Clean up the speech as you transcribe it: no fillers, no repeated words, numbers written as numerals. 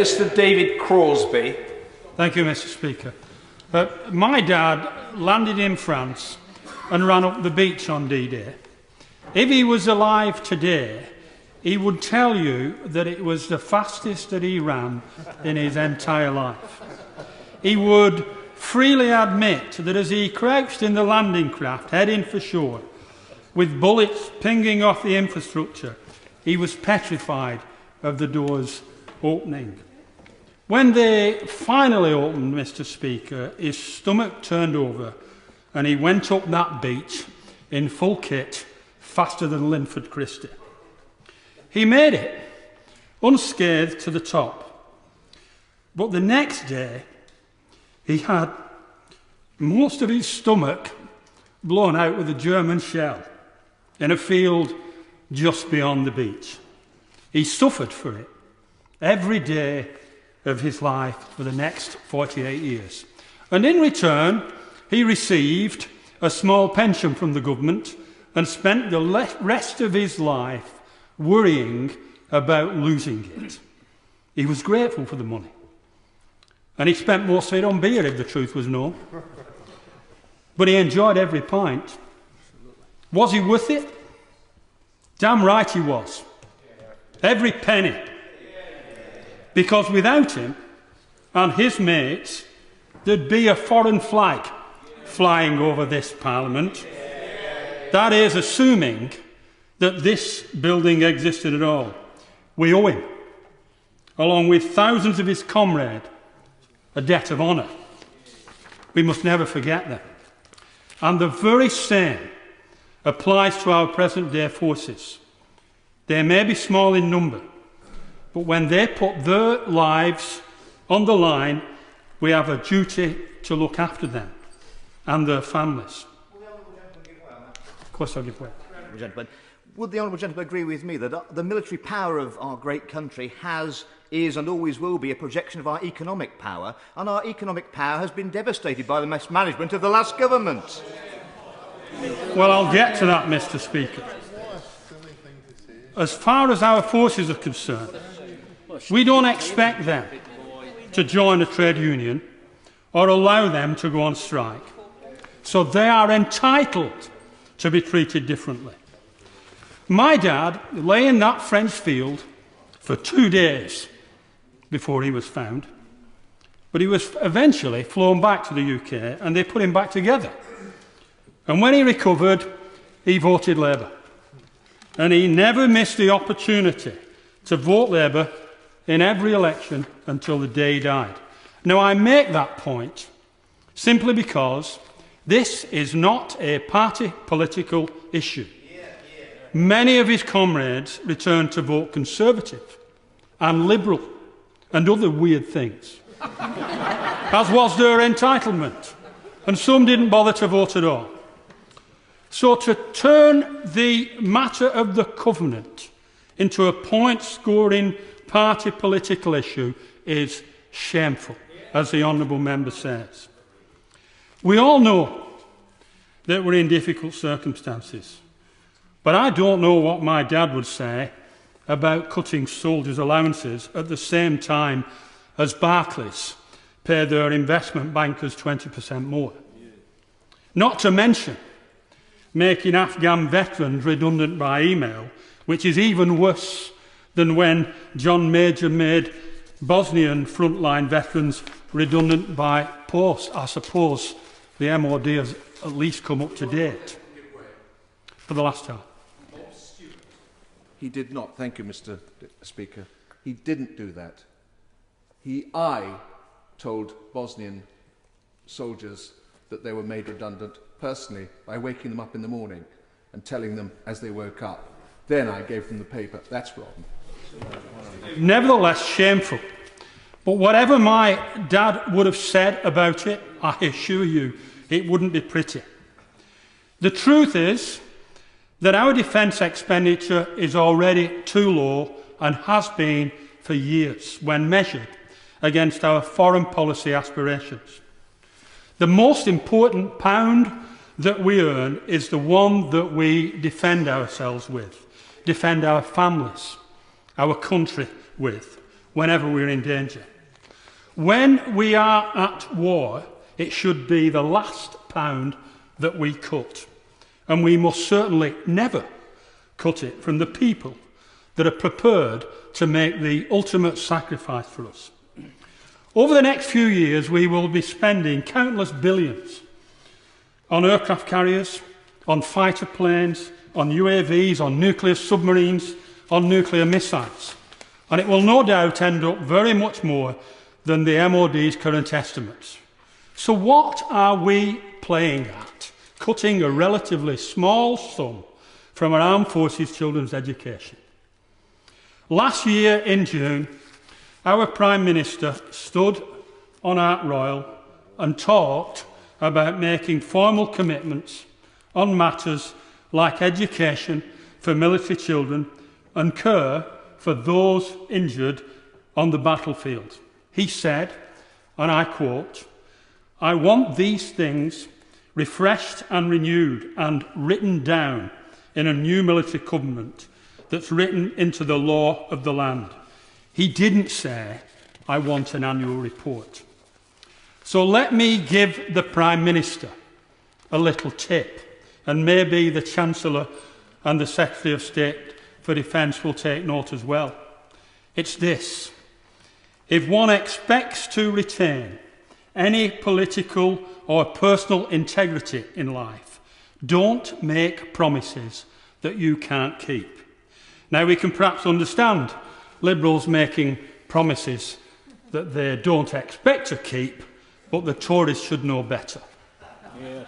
Mr. David Crausby. Thank you, Mr. Speaker. My dad landed in France and ran up the beach on D-Day. If he was alive today, he would tell you that it was the fastest that he ran in his entire life. He would freely admit that as he crouched in the landing craft heading for shore, with bullets pinging off the infrastructure, he was petrified of the doors opening. When they finally opened, Mr. Speaker, his stomach turned over and he went up that beach in full kit faster than Linford Christie. He made it unscathed to the top. But the next day, he had most of his stomach blown out with a German shell in a field just beyond the beach. He suffered for it every day of his life for the next 48 years. And in return, he received a small pension from the government and spent the rest of his life worrying about losing it. He was grateful for the money. And he spent most of it on beer, if the truth was known. But he enjoyed every pint. Was he worth it? Damn right he was. Every penny. Because without him and his mates, there'd be a foreign flag flying over this Parliament. That is assuming that this building existed at all. We owe him, along with thousands of his comrades, a debt of honour. We must never forget them. And the very same applies to our present-day forces. They may be small in number, but when they put their lives on the line, we have a duty to look after them and their families. Of course I'll give way. Would the Honourable Gentleman agree with me that the military power of our great country is and always will be a projection of our economic power, and our economic power has been devastated by the mismanagement of the last government? Well, I'll get to that, Mr. Speaker. As far as our forces are concerned, we don't expect them to join a trade union or allow them to go on strike. So they are entitled to be treated differently. My dad lay in that French field for 2 days before he was found, but he was eventually flown back to the UK and they put him back together. And when he recovered, he voted Labour. And he never missed the opportunity to vote Labour in every election until the day he died. Now, I make that point simply because this is not a party political issue. Many of his comrades returned to vote Conservative and Liberal and other weird things, as was their entitlement, and some didn't bother to vote at all. So to turn the matter of the Covenant into a point-scoring party political issue is shameful, as the honourable member says. We all know that we're in difficult circumstances, but I don't know what my dad would say about cutting soldiers' allowances at the same time as Barclays pay their investment bankers 20% more. Not to mention making Afghan veterans redundant by email, which is even worse than when John Major made Bosnian frontline veterans redundant by post. I suppose the MOD has at least come up to date for the last time. He did not. Thank you, Mr. Speaker. He didn't do that. I told Bosnian soldiers that they were made redundant personally by waking them up in the morning and telling them as they woke up. Then I gave them the paper. That's wrong. Nevertheless, shameful. But whatever my dad would have said about it, I assure you, it wouldn't be pretty. The truth is that our defence expenditure is already too low and has been for years when measured against our foreign policy aspirations. The most important pound that we earn is the one that we defend ourselves with, defend our families, our country with, whenever we're in danger. When we are at war, it should be the last pound that we cut. And we must certainly never cut it from the people that are prepared to make the ultimate sacrifice for us. Over the next few years, we will be spending countless billions on aircraft carriers, on fighter planes, on UAVs, on nuclear submarines, on nuclear missiles. And it will no doubt end up very much more than the MOD's current estimates. So what are we playing at? Cutting a relatively small sum from our armed forces children's education. Last year in June, our Prime Minister stood on Ark Royal and talked about making formal commitments on matters like education for military children and care for those injured on the battlefield. He said, and I quote, "I want these things refreshed and renewed and written down in a new military covenant that's written into the law of the land." He didn't say, "I want an annual report." So let me give the Prime Minister a little tip, and maybe the Chancellor and the Secretary of State for Defence will take note as well. It's this: if one expects to retain any political or personal integrity in life, don't make promises that you can't keep. Now, we can perhaps understand Liberals making promises that they don't expect to keep, but the Tories should know better. Yeah.